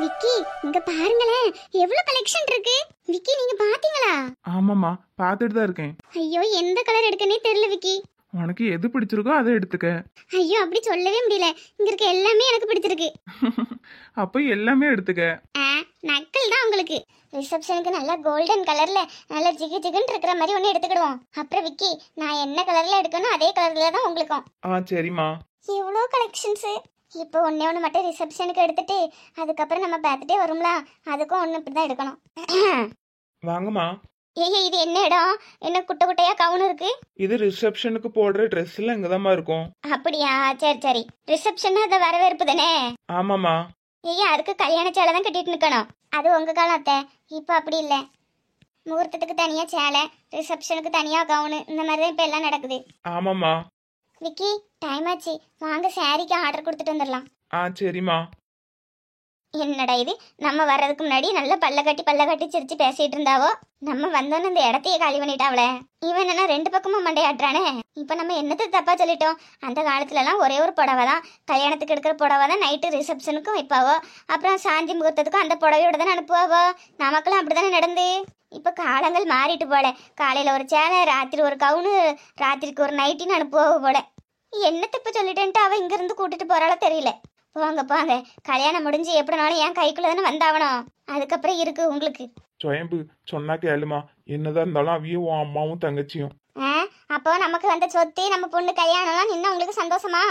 விக்கி இங்க பாருங்களேன், எவ்வளவு கலெக்ஷன் இருக்கு. விக்கி நீங்க பாத்தீங்களா? ஆமாம்மா, பார்த்துட்டு தான் இருக்கேன். ஐயோ எந்த கலர் எடுக்கனே தெரியல விக்கி. உனக்கு எது பிடிச்சிருக்கோ அதை எடுத்துக்க. ஐயோ அப்படி சொல்லவே முடியல, இங்க இருக்க எல்லாமே எனக்கு பிடிச்சிருக்கு. அப்ப எல்லாமே எடுத்துக்க. நக்கல் தான் உங்களுக்கு. ரிசப்ஷனுக்கு நல்லா கோல்டன் கலர்ல நல்லா ஜிகு ஜிகுன்னு இருக்கிற மாதிரி ஒண்ணு எடுத்துக்கிடுவோம். அப்புறம் விக்கி நான் என்ன கலர்ல எடுக்கணும் அதே கலர்ல தான் உங்களுக்கும். சரிம்மா. எவ்வளோ கலெக்ஷன்ஸ். இப்போ ஒன்னே ஒன்று மட்டும் ரிசப்ஷனுக்கு எடுத்துட்டு அதுக்கப்புறம் நம்ம பர்த்டே வரும்ல, அதுக்கும் ஒன்று இப்படி தான் எடுக்கணும். வாங்கம்மா. ஏய் இது என்ன இடம்? என்ன குட்டை குட்டையா கவுன் இருக்கு? இது ரிசப்ஷனுக்கு போடுற ட்ரெஸ் எல்லாம் இங்கதாம்மா இருக்கும். அப்படியா, சரி சரி. ரிசப்ஷன் அது வரவேற்பு தானே? ஆமாம்மா. ஏய் அதுக்கு கல்யாண சேலை தான் கட்டிட்டு நிக்கணும். அது உங்க காலம் அத்தை, இப்போ அப்படி இல்லை. முகூர்த்தத்துக்கு தனியா சேலை, ரிசப்ஷனுக்கு தனியா கவுனு, இந்த மாதிரி தான் இப்போ எல்லாம் நடக்குது. ஆமாம்மா. விக்கி டைம் ஆச்சு, வாங்க சாரிக்கு ஆர்டர் கொடுத்துட்டு வந்துடலாம். சரிம்மா. என்னடா இது, நம்ம வர்றதுக்கு முன்னாடி நல்ல பல்ல கட்டி சிரிச்சு பேசிட்டு இருந்தாவோ, நம்ம வந்தோன்னு இந்த இடத்தையே காலி பண்ணிட்டாவளே. இவன் என்ன ரெண்டு பக்கமும் மண்டையாட்டுறானே. இப்ப நம்ம என்னத்தை தப்பா சொல்லிட்டோம்? அந்த காலத்துல எல்லாம் ஒரே ஒரு புடவை தான், கல்யாணத்துக்கு எடுக்கிற புடவை தான் நைட்டு ரிசப்ஷனுக்கும் வைப்பாவோ, அப்புறம் சாந்தி முகூர்த்தத்துக்கும் அந்த புடவையோட தானே அனுப்புவாவோ. நமக்கெல்லாம் அப்படித்தானே நடந்து. இப்ப காலங்கள் மாறிட்டு போல, காலையில ஒரு சேலை, ராத்திரி ஒரு கவுனு, ராத்திரிக்கு ஒரு நைட்டின்னு அனுப்புவாவோ போல. என்ன தப்பு சொல்லிட்டேன்ட்டு அவ இங்க இருந்து கூட்டிட்டு போறாளோ தெரியல. போங்க போங்க, கல்யாணம் முடிஞ்சு எப்படினாலும் என் கைக்குள்ள தானே வந்தாவணும். அதுக்கப்புறம் இருக்கு உங்களுக்கு. ஜெயம்பு சொன்னா கேளுமா, என்னதான் இருந்தாலும் அவிய உன் அம்மாவும் தங்கச்சியும். அப்போ நமக்கு வந்த சொத்து நம்ம பொண்ணு கல்யாணம்லாம் நின்னா உங்களுக்கு சந்தோஷமா?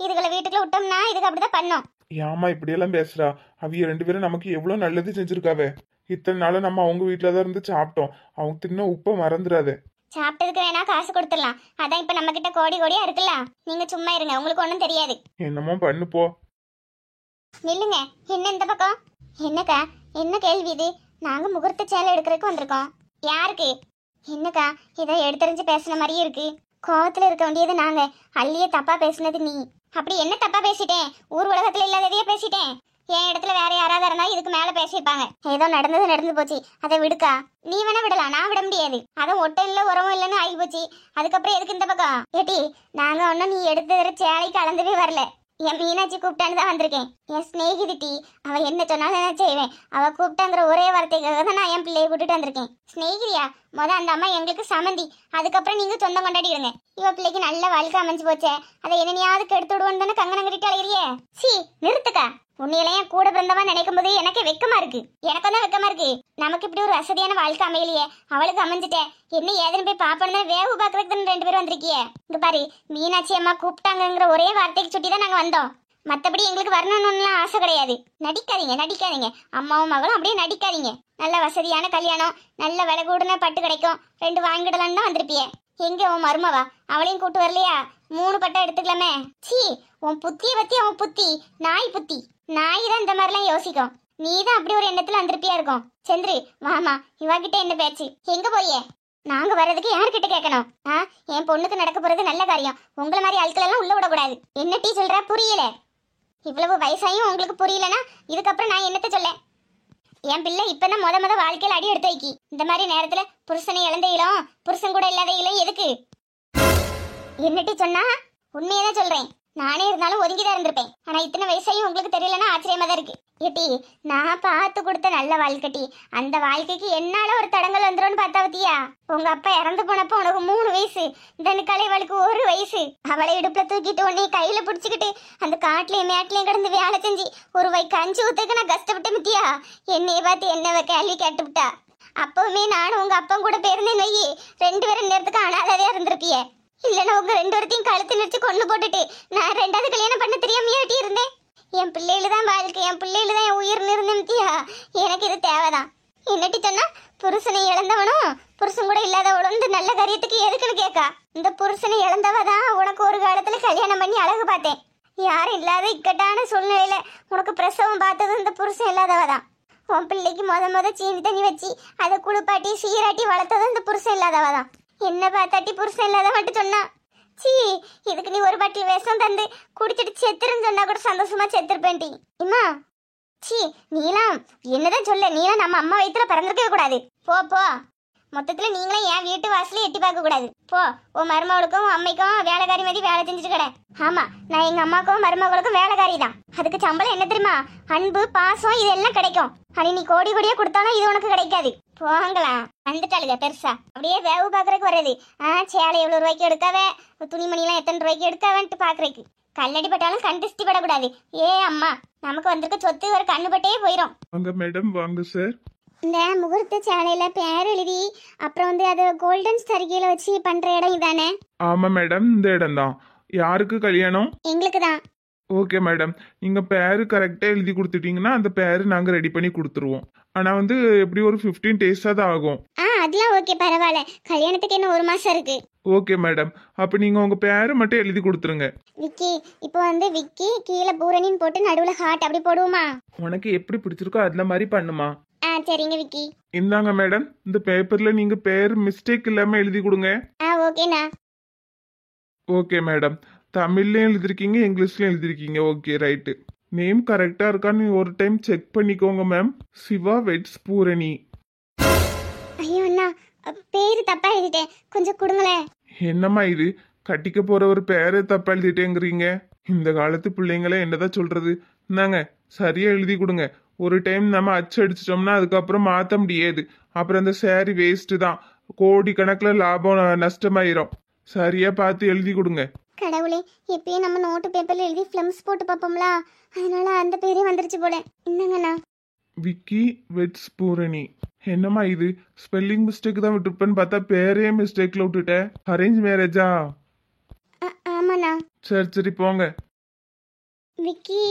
இதுகளை வீட்டுக்குள்ள விட்டோம்னா இதுக்கு அப்படிதான் பண்ணோம். ஏமா இப்படியெல்லாம் பேசுறா? அவிய ரெண்டு பேரும் நமக்கு எவ்வளவு நல்லது செஞ்சிருக்காவே. இத்தனை நாளும் நம்ம அவங்க வீட்டுலதான் இருந்து சாப்பிட்டோம். அவங்க தின்ன உப்ப மறந்துடாத. சாப்பிட்டதுக்கு வேணா காசு கொடுத்துடலாம், அதான் இப்ப நம்ம கிட்ட கோடி கோடியா இருக்குல்ல. நீங்க சும்மா இருங்க, உங்களுக்கு ஒண்ணும் தெரியாது. என்னமோ பண்ணு போ. நில்லுங்க, என்ன இந்த பக்கம்? என்னக்கா என்ன கேள்வி இது? நாங்க முகூர்த்த சேலை எடுக்கிறதுக்கு வந்திருக்கோம். யாருக்கு? என்னக்கா இதை எடுத்தறிஞ்சு பேசுன மாதிரியே இருக்கு. கோவத்துல இருக்க வேண்டியது நாங்க, அள்ளியே தப்பா பேசுனது நீ. அப்படி என்ன தப்பா பேசிட்டேன்? ஊர் உலகத்துல இல்லாததையே பேசிட்டேன். என் இடத்துல வேற யாராவது இருந்தா இதுக்கு மேல பேசியிருப்பாங்க. ஏதோ நடந்தது நடந்து போச்சு, அதை விடுக்கா. நீ வேணா விடலாம், நான் விட முடியாது. அதான் ஒட்டம் இல்ல உரமும் இல்லைன்னு ஆகி போச்சு. அதுக்கப்புறம் எதுக்கு இந்த பக்கம்? ஏட்டி நாங்க ஒன்னும் நீ எடுத்து சேலைக்கு கலந்தவே வரல. என் மீனாட்சி கூப்பிட்டான்னு தான் வந்திருக்கேன். என் ஸ்நேகிதி, அவ என்ன சொன்னாலும் நான் செய்வேன். அவ கூப்பிட்டாங்கிற ஒரே வார்த்தைக்காக தான் நான் என் பிள்ளைய கூட்டிட்டு வந்திருக்கேன். ஸ்நேகிதியா? அந்த அம்மா எங்களுக்கு சமந்தி, அதுக்கப்புறம் நீங்க சொந்தம் கொண்டாடிடுங்க. இவ பிள்ளைக்கு நல்ல வாழ்க்கை அமைஞ்சு போச்சே, அதை என்னையாவது கெடுத்து விடுவோன்னு தானே கங்கணம் கட்டிட்டு அழகிறியே. சி நிறுத்துக்கா. உன்னையெல்லாம் என் கூட பிறந்தவா நினைக்கும் போது எனக்கு வெக்கமா இருக்கு. எனக்கும் தான் வெக்கமா இருக்கு. நமக்கு இப்படி ஒரு வசதியான வாழ்க்கை அமையலையே, அவளுக்கு அமைஞ்சிட்டேன். என்ன ஏதுன்னு போய் பாப்பன்னு வேவு பாக்குறதுக்கு ரெண்டு பேரும் வந்திருக்கியே. இங்க பாரு, மீனாட்சி அம்மா கூப்பிட்டாங்கிற ஒரே வார்த்தைக்கு சுட்டி தான் நாங்க வந்தோம். மத்தபடி எங்களுக்கு வரணும்னு ஆசை கிடையாது. நடிக்காதீங்க. அம்மாவும் மகளும் அப்படியே நடிக்காதீங்க. நல்ல வசதியான கல்யாணம், நல்ல விலை கூடுன பட்டு கிடைக்கும், 2 வாங்கிடலான்னு தான் வந்திருப்பியே. எங்க உன் மருமவா? அவளையும் கூட்டு வரலையா? 3 பட்டை எடுத்துக்கலாமே. சீ, உன் புத்திய பத்தி அவன் புத்தி நாய் புத்தி. நாய் தான் இந்த மாதிரிலாம் யோசிக்கும். நீ தான் அப்படி ஒரு எண்ணத்துல வந்திருப்பியா இருக்கும். சந்திரி வாமா, இவகிட்ட என்ன பேச்சு? எங்க போயே? நாங்க வர்றதுக்கு யார்கிட்ட கேட்கணும்? என் பொண்ணுக்கு நடக்க போறது நல்ல காரியம். உங்களை மாதிரி ஆட்கள் எல்லாம் உள்ள விடக்கூடாது. என்ன டீ சொல்ற? புரியல. இவ்வளவு வயசாயும் உங்களுக்கு புரியலன்னா இதுக்கப்புறம் நான் என்னத்த சொல்ல? என் பிள்ளை இப்பதான் முத வாழ்க்கையில அடி எடுத்து வைக்கி. இந்த மாதிரி நேரத்துல புருஷனை இழந்தையிலும் புருஷன் கூட இல்லாதையிலும் எதுக்கு? என்னட்டி சொன்னா? உண்மையதான் சொல்றேன். நானே இருந்தாலும் ஒதுங்கிதான் இருந்திருப்பேன். ஆனா இத்தனை வயசாயும் உங்களுக்கு தெரியலன்னா ஆச்சரியமா தான் இருக்கு. ஏட்டி நான் பார்த்து கொடுத்த நல்ல வாழ்க்கை, அந்த வாழ்க்கைக்கு என்னால ஒரு தடங்கள் வந்துரும்னு பார்த்தா பத்தியா? உங்க அப்பா இறந்து போனப்போ உனக்கு 3 வயசு, இந்த கலைவளுக்கு 1 வயசு. அவளை இடுப்புல தூக்கிட்டு உன்னை கையில பிடிச்சிக்கிட்டு அந்த காட்டுலயும் மேட்லயும் கிடந்து வேலை செஞ்சு ஒரு கஞ்சி ஊத்துக்கு நான் கஷ்டப்பட்டு மித்தியா. என்னைய பார்த்து என்ன கேள்வி கேட்டுவிட்டா. அப்பவுமே நானும் உங்க அப்பா கூட போயிருந்தேன் வையி, 2 பேரும் நேரத்துக்கு அனாதையா இருந்திருப்பிய. இல்லன்னா உங்க 2 பேர்த்தையும் கழுத்து நிறுத்தி கொண்டு போட்டுட்டு நான் 2வது கல்யாணம் பண்ண தெரியாமையாட்டி இருந்தேன். என் பிள்ளையில தான் வாழ்க்கை, என் பிள்ளையில தான் என் உயிர் நிறுத்தியா. எனக்கு இது தேவைதான். என்னட்டி சொன்னா? புருஷனை இழந்தவனும் புருஷன் கூட இல்லாதவளும் இந்த நல்ல காரியத்துக்கு எதுக்குன்னு கேட்கா. இந்த புருஷனை இழந்தவதான் உனக்கு ஒரு காலத்துல கல்யாணம் பண்ணி அழகு பார்த்தேன். யாரும் இல்லாத இக்கட்டான சூழ்நிலையில உனக்கு பிரசவம் பார்த்தது இந்த புருஷன் இல்லாதவதான். உன் பிள்ளைக்கு முத சீனி தண்ணி வச்சு அதை குளிப்பாட்டி சீராட்டி வளர்த்ததும் இந்த புருஷன் இல்லாதவதான். என்ன பார்த்தாட்டி புருஷன் இல்லாத மட்டும் சொன்னா? சீ, இதுக்கு நீ ஒரு பாட்டில் விஷம் தந்து குடிச்சிட்டு செத்துருன்னு சொன்னா கூட சந்தோஷமா செத்துருப்பேன்டி. இம்மா சீ, நீலாம் என்னதான் சொல்ல? நீலாம் நம்ம அம்மா வயிற்றுல பிறந்திருக்கவே கூடாது. போ மொத்தத்துல நீங்களே என் வீட்டு வாசலே எட்டி பார்க்க கூடாது. போ, உன் மருமகளுக்கும் உன் அம்மைக்கும் வேலைக்காரி மாதிரி வேலை செஞ்சுட்டு கடை. ஆமா, நான் எங்க அம்மாக்கும் மருமகளுக்கும் வேலைக்காரி தான். அதுக்கு சம்பளம் என்ன தெரியுமா? அன்பு, பாசம் இதெல்லாம் கிடைக்கும். அடி நீ கோடி கோடியா கொடுத்தாலும் இது உனக்கு கிடைக்காது. போங்களா, வந்துட்டாளுங்க பெருசா. அப்படியே வேவு பாக்குறதுக்கு வர்றது. சேலை எவ்வளவு ரூபாய்க்கு எடுக்காவே, துணிமணிலாம் எத்தனை ரூபாய்க்கு எடுக்காவேன்ட்டு பாக்குறதுக்கு. கல்லடி பட்டாலும் கண் திருஷ்டி படக்கூடாது. ஏ அம்மா, நமக்கு வந்திருக்க சொத்து ஒரு கண்ணு பட்டே போயிடும். வாங்க மேடம், வாங்க சார். இந்த முகூர்த்த சேலையில பேர் எழுதி அப்புறம் வந்து அது கோல்டன் சரிகையில வச்சு பண்ற இடம் இதானே? ஆமா மேடம், இந்த இடம் தான். யாருக்கு கல்யாணம்? எங்களுக்கு தான். ஓகே மேடம், நீங்க பேரு கரெக்டா எழுதி கொடுத்துட்டீங்கன்னா அந்த பேரு நாங்க ரெடி பண்ணி கொடுத்துருவோம். ஆனா வந்து எப்படி ஒரு 15 டேஸா தான் ஆகும். அதெல்லாம் ஓகே, பரவாயில்ல. கல்யாணத்துக்கு என்ன 1 மாசம் இருக்கு. ஓகே மேடம், அப்ப நீங்க உங்க பேரை மட்டும் எழுதி கொடுத்துருங்க. விக்கி, இப்போ வந்து விக்கி கீழே பூரணின்னு போட்டு நடுவுல ஹார்ட் அப்படி போடுவோமா? உனக்கு எப்படி பிடிச்சிருக்கோ அதுல மாதிரி பண்ணுமா. சரிங்க விக்கி. இந்தாங்க மேடம், இந்த பேப்பர்ல நீங்க பேர் மிஸ்டேக் இல்லாம எழுதி கொடுங்க. ஓகேண்ணா. ஓகே மேடம், தமிழ்லயும் எழுதிருக்கீங்க, இங்கிலீஷ்லயும் எழுதிருக்கீங்க. Okay right. நேம் கரெக்டா இருக்கான்னு ஒரு டைம் செக் பண்ணிக்கோங்க மேம். சிவா வெட்ஸ் பூரணி. ஐயோ அண்ணா, பேரு தப்பா எழுதிட்டேன், கொஞ்சம் கொடுங்களேன். என்னம்மா இது, கட்டிக்க போற ஒரு பேரை தப்பா எழுதிட்டேங்கிறீங்க? இந்த காலத்து பிள்ளைங்கள என்னதான் சொல்றது. இந்தாங்க, சரியா எழுதி கொடுங்க. ஒரு டைம் நம்ம அச்சு அடிச்சிட்டோம்னா அதுக்கப்புறம் மாத்த முடியாது. அப்புறம் அந்த சேரீ வேஸ்ட் தான். கோடி கணக்குல லாபம் நஷ்டமாயிரும். சரியா பார்த்து எழுதி கொடுங்க. கடவுளே, எப்பயும் நம்ம நோட்டு பேப்பர்ல எழுதி ஃபிலிம்ஸ் போட்டு பார்ப்போம்ல, அதனால அந்த பேரே வந்துருச்சு போல. என்னங்கண்ணா? விக்கி வெட்ஸ் பூரணி. என்னம்மா இது, ஸ்பெல்லிங் மிஸ்டேக் தான் விட்டுருப்பேன்னு பார்த்தா பேரே மிஸ்டேக்ல விட்டுட்டேன். அரேஞ்ச் மேரேஜா? ஆமாண்ணா. சரி சரி போங்க. விக்கி,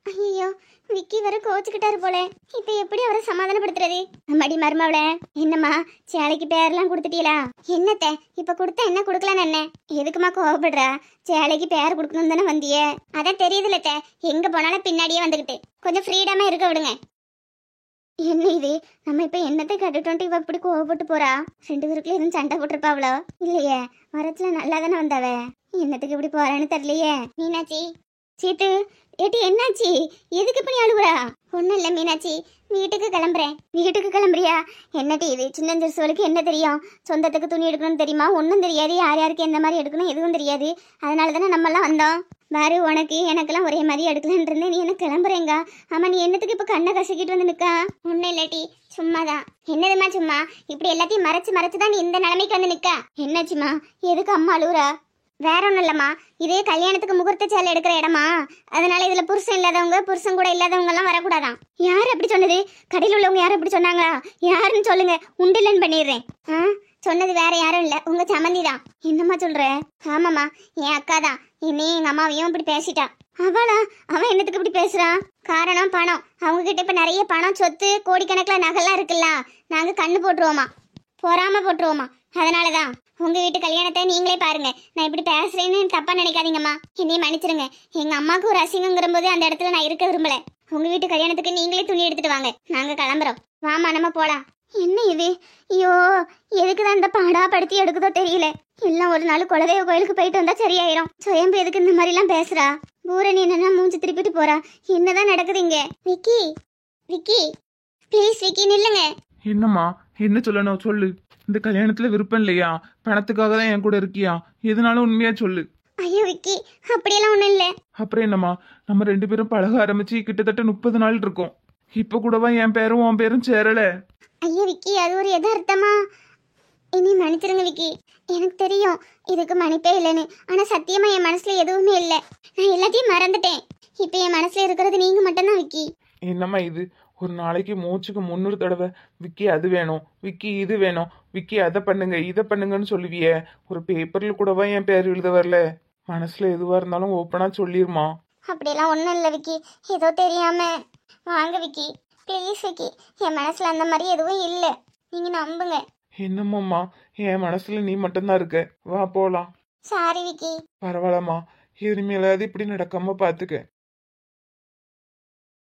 ஐயோ விக்கி வர கோச்சுக்கிட்டாரு போல. இப்ப எப்படி அவரை சமாதானப்படுத்துறது? மடி மருமவள, என்னம்மா சேலைக்கு பேரெல்லாம் கொடுத்துட்டீங்களா? என்னத்த இப்ப கொடுத்தா என்ன கொடுக்கலான்னு என்ன? எதுக்குமா கோவப்படுறா? சேலைக்கு பேர் கொடுக்கணும் தானே வந்தியே? அதான் தெரியுதுல்லத்த, எங்க போனாலும் பின்னாடியே வந்துகிட்டு. கொஞ்சம் ஃப்ரீடமா இருக்க விடுங்க. என்ன இது, நம்ம இப்ப என்னத்தை கட்டுட்டோன்ட்டு இவ இப்படி கோவப்பட்டு போறா? 2 பேருக்குள்ள எதுவும் சண்டை போட்டிருப்பாவளோ? இல்லையே, வரத்துல நல்லா தானே வந்தாவ. என்னத்துக்கு இப்படி போறான்னு தெரியலையே. மீனாட்சி, சீத்து, ஏட்டி என்னாச்சு? எதுக்கு இப்படி அழுகுறா? ஒன்றும் இல்லை மீனாட்சி, வீட்டுக்கு கிளம்புறேன். வீட்டுக்கு கிளம்புறியா? என்னட்டி இது, சின்னஞ்சிறுசுவலுக்கு என்ன தெரியும்? சொந்தத்துக்கு துணி எடுக்கணும்னு தெரியுமா? ஒன்றும் தெரியாது. யார் யாருக்கு எந்த மாதிரி எடுக்கணும் எதுவும் தெரியாது. அதனால தானே நம்மெல்லாம் வந்தோம். பாரு, உனக்கு எனக்கெல்லாம் ஒரே மாதிரி எடுக்கலான் இருந்தேன். நீ என்ன கிளம்புறேங்க? ஆமா, நீ என்னத்துக்கு இப்போ கண்ணை கசக்கிட்டு வந்து நிற்கா? ஒன்றும் இல்லாட்டி சும்மாதான். என்னதுமா சும்மா? இப்படி எல்லாத்தையும் மறைச்சு மறைச்சு தான் நீ இந்த நிலைமைக்கு வந்து நிற்கா. என்னாச்சுமா? எதுக்கு அம்மா அழுகுறா? வேற ஒன்றும் இல்லைம்மா, இதே கல்யாணத்துக்கு முகூர்த்த சேலை எடுக்கிற இடமா, அதனால இதுல புருஷன் இல்லாதவங்க, புருஷன் கூட இல்லாதவங்க எல்லாம் வரக்கூடாதான். யார் அப்படி சொன்னது? கடையில் உள்ளவங்க யாரும் அப்படி சொன்னாங்களா? யாருன்னு சொல்லுங்க, உண்டில்லன்னு பண்ணிடுறேன். சொன்னது வேற யாரும் இல்ல, உங்க சம்மந்தி தான். என்னம்மா சொல்ற? ஆமாம்மா, என் அக்கா தான். என்னையும் எங்க அம்மாவையும் இப்படி பேசிட்டான். அவளா? அவன் என்னத்துக்கு இப்படி பேசுறான்? காரணம் பணம். அவங்க கிட்ட இப்ப நிறைய பணம், சொத்து, கோடிக்கணக்கில் நகைலாம் இருக்குல்ல. நாங்க கண்ணு போட்டுருவோமா, பொறாம போட்டுருவோமா. அதனாலதான் உங்க வீட்டு கல்யாணத்தை நீங்களே பாருங்க. நான் இப்படி பேசுறேன்னு தப்பா நினைக்காதீங்கம்மா, என்னையும் மன்னிச்சிருங்க. எங்க அம்மாவுக்கு ஒரு அசிங்கங்கிற போது அந்த இடத்துல நான் இருக்க விரும்பல. உங்க வீட்டு கல்யாணத்துக்கு நீங்களே துணி எடுத்துட்டு வாங்க, நாங்க கிளம்புறோம். வாமா, நம்ம போலாம். என்ன இது? ஐயோ, எதுக்குதான் இந்த பாடா படுத்தி எடுக்குதோ தெரியல. எல்லாம் ஒரு நாள் குலதெய்வ கோயிலுக்கு போயிட்டு வந்தா சரியாயிரும். சுயம்பு எதுக்கு இந்த மாதிரி எல்லாம் பேசுறா? பூரணி என்னன்னா மூஞ்சி திருப்பிட்டு போறா. என்னதான் நடக்குது இங்க? விக்கி, விக்கி ப்ளீஸ் விக்கி நில்லுங்க. என்னம்மா, என்ன சொல்லணும் சொல்லு. இந்த கல்யாணத்துல விருப்பம் இல்லையா? பணத்துக்காக தான் என் கூட இருக்கியா? எதனாலும் உண்மையா சொல்லு. ஐயோ விக்கி, அப்படியெல்லாம் ஒண்ணும் இல்ல. அப்புறம் என்னம்மா, நம்ம 2 பேரும் பழக ஆரம்பிச்சு கிட்டத்தட்ட 30 நாள் இருக்கும். இப்ப கூடவா என் பேரும் உன் பேரும் சேரல? ஐயோ விக்கி, அது ஒரு யதார்த்தமா? இனி மன்னிச்சிருங்க விக்கி, எனக்கு தெரியும் இதுக்கு மன்னிப்பே இல்லைன்னு. ஆனா சத்தியமா என் மனசுல எதுவுமே இல்லை. நான் எல்லாத்தையும் மறந்துட்டேன். இப்ப என் மனசுல இருக்கிறது நீங்க மட்டும்தான் விக்கி. என்னம்மா இது, ஒரு நாளைக்கு மூச்சுக்கு 300 தடவை விக்கி அது வேணும், விக்கி இது வேணும், விக்கி அதை பண்ணுங்க இதை பண்ணுங்கன்னு சொல்லுவியே. ஒரு பேப்பர்ல கூடவா என் பேர் எழுத வரல? மனசுல எதுவா இருந்தாலும் ஓப்பனா சொல்லிருமா. அப்படியெல்லாம் ஒன்றும் இல்லை விக்கி, ஏதோ தெரியாம. வாங்க விக்கி, ப்ளீஸ் விக்கி, என் மனசுல அந்த மாதிரி எதுவும் இல்லை, நீங்க நம்புங்க. என்னம்மாம்மா, என் மனசுல நீ மட்டும்தான் இருக்க. வா போலாம். சாரி விக்கி. பரவாயில்லம்மா, இனிமேலாவது இப்படி நடக்காம பாத்துக்க.